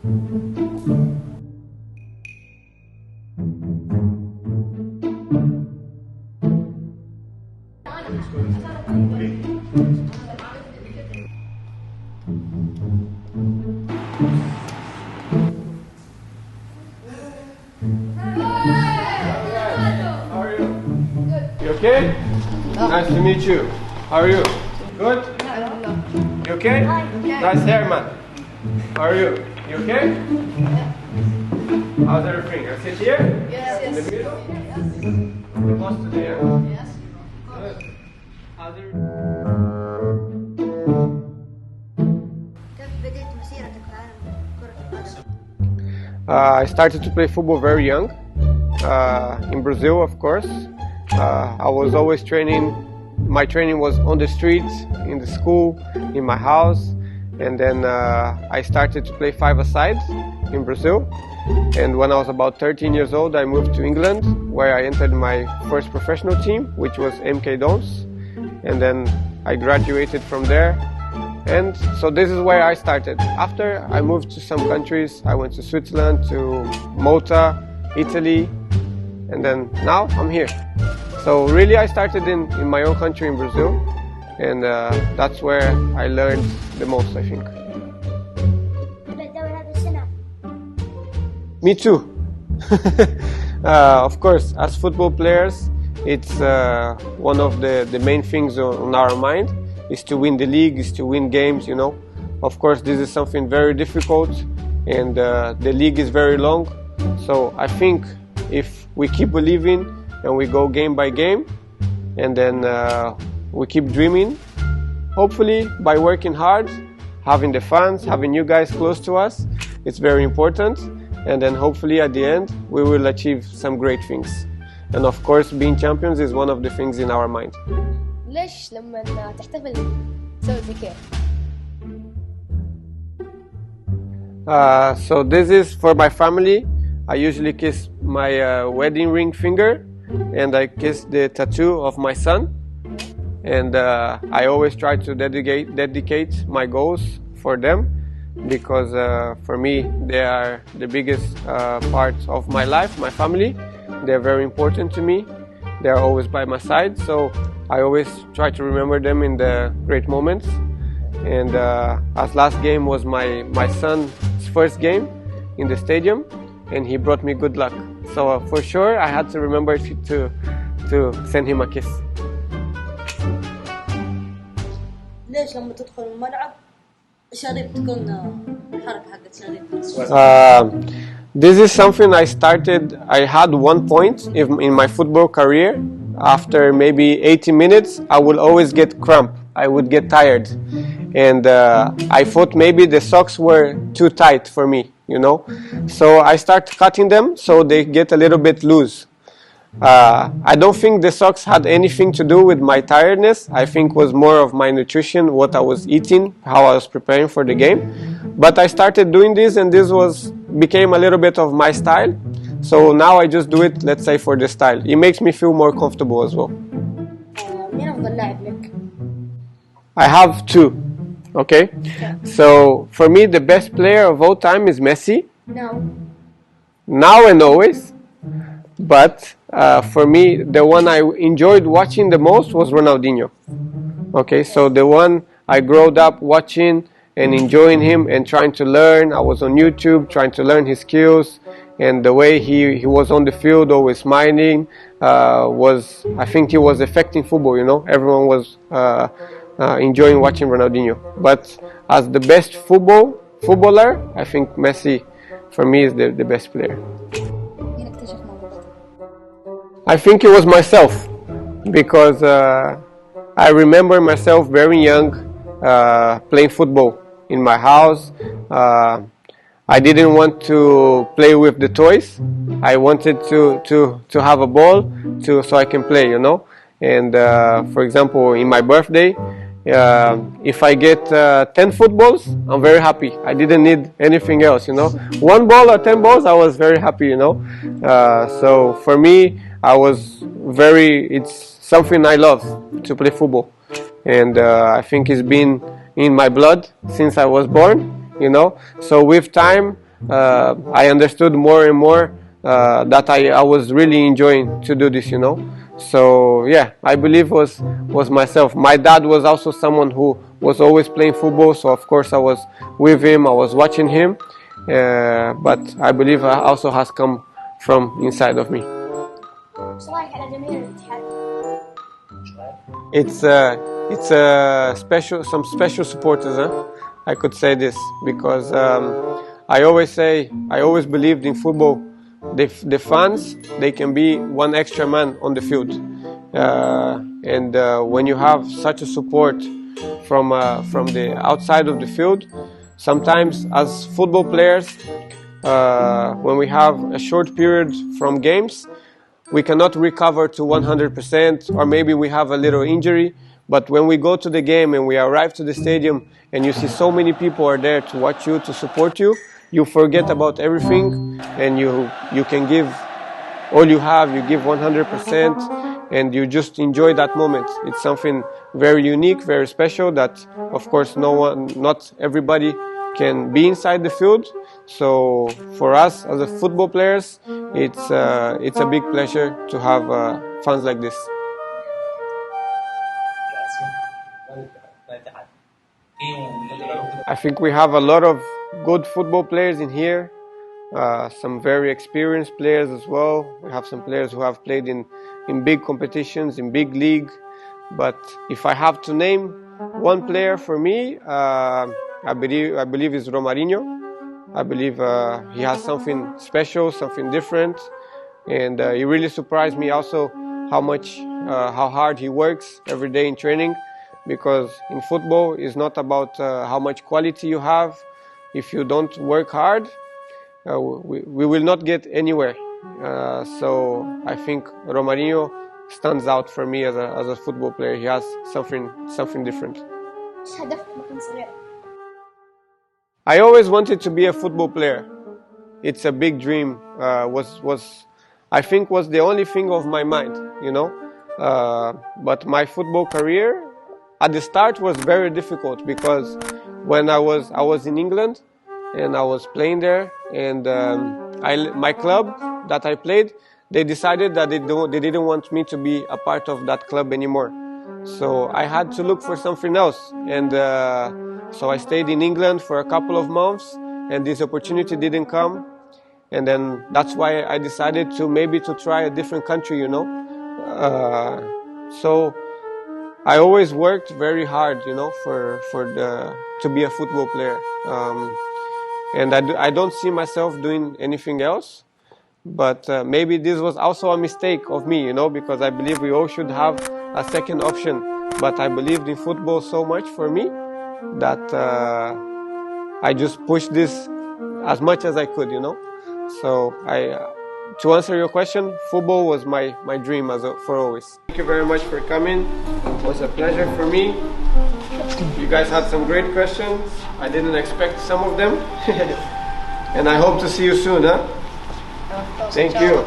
You okay? Nice to meet you. How are you? Good? You okay? Nice hair, man. How are you? You okay? How's everything? I sit here? Yes. In the middle? Close to the end? Yes. Good. How's everything? كيف بدأت مسيرتك في عالم كرة القدم؟ I started to play football very young, in Brazil, of course. I was always training. My training was on the streets, in the school, in my house, and then I started to play five-a-side in Brazil. And when I was about 13 years old, I moved to England, where I entered my first professional team, which was MK Dons, and then I graduated from there. And so this is where I started. After I moved to some countries, I went to Switzerland, to Malta, Italy, and then now I'm here. So really I started in my own country in Brazil, and that's where I learned the most, I think. Me too. Of course, as football players, it's one of the main things on our mind is to win the league, is to win games, you know. Of course, this is something very difficult, and the league is very long. So I think if we keep believing and we go game by game, and then we keep dreaming, hopefully by working hard, having the fans, having you guys close to us, it's very important. And then hopefully at the end, we will achieve some great things. And of course, being champions is one of the things in our mind. ليش لما تحتفل تسوي زي كده؟ So this is for my family. I usually kiss my wedding ring finger, and I kiss the tattoo of my son. And I always try to dedicate my goals for them, because for me they are the biggest part of my life, my family. They're very important to me. They are always by my side, so I always try to remember them in the great moments. And as last game was my son's first game in the stadium, and he brought me good luck. So for sure I had to remember to send him a kiss. ليش لما تدخل الملعب شريب تكون الحركة حقت شريب؟ This is something I started. I had one point in my football career. After maybe 80 minutes, I would always get cramp. I would get tired, and I thought maybe the socks were too tight for me, you know. So I started cutting them so they get a little bit loose. I don't think the socks had anything to do with my tiredness. I think it was more of my nutrition, what I was eating, how I was preparing for the game. But I started doing this, and this became a little bit of my style. So now I just do it, let's say, for the style. It makes me feel more comfortable as well. مين أفضل لاعب لك؟ I have two. Okay? So for me, the best player of all time is Messi. Now and always. But for me, the one I enjoyed watching the most was Ronaldinho. Okay, so the one I grew up watching and enjoying him and trying to learn. I was on YouTube trying to learn his skills, and the way he was on the field, always smiling, I think he was affecting football, you know. Everyone was enjoying watching Ronaldinho. But as the best footballer, I think Messi, for me, is the best player. I think it was myself, because I remember myself very young playing football in my house. I didn't want to play with the toys. I wanted to have a ball so I can play, you know. And for example, in my birthday, if I get 10 footballs, I'm very happy. I didn't need anything else, you know. 1 ball or 10 balls, I was very happy, you know. So for me, it's something I love, to play football. And I think it's been in my blood since I was born, you know. So with time, I understood more and more that I was really enjoying to do this, you know. So yeah, I believe was myself. My dad was also someone who was always playing football, so of course I was with him, I was watching him, but I believe it also has come from inside of me. ايش رايك على جماهير الاتحاد؟ It's some special supporters, huh? I could say this because I always believed in football. The fans, they can be one extra man on the field, and when you have such a support from the outside of the field, sometimes as football players, when we have a short period from games, we cannot recover to 100%, or maybe we have a little injury. But when we go to the game and we arrive to the stadium and you see so many people are there to watch you, to support you, you forget about everything and you can give all you have, you give 100%, and you just enjoy that moment. It's something very unique, very special that, of course, not everybody can be inside the field. So for us as a football players, it's a big pleasure to have fans like this. I think we have a lot of good football players in here, some very experienced players as well. We have some players who have played in big competitions, in big league. But if I have to name one player for me, I believe is Romarinho. I believe he has something special, something different, and he really surprised me also how hard he works every day in training. Because in football, it's not about how much quality you have. If you don't work hard, we will not get anywhere. So I think Romarinho stands out for me as a football player. He has something different. ايش هدفك من صغير؟ I always wanted to be a football player. It's a big dream. I think was the only thing of my mind, you know. But my football career at the start was very difficult because when I was in England and I was playing there, and my club that I played, they decided that they didn't want me to be a part of that club anymore. So I had to look for something else, and so I stayed in England for a couple of months, and this opportunity didn't come, and then that's why I decided to try a different country, you know. So I always worked very hard, you know, to be a football player, and I don't see myself doing anything else. But maybe this was also a mistake of me, you know, because I believe we all should have a second option. But I believed in football so much for me that I just pushed this as much as I could, you know. So to answer your question, football was my dream for always. Thank you very much for coming. It was a pleasure for me. You guys had some great questions. I didn't expect some of them. And I hope to see you soon, huh? Thank you.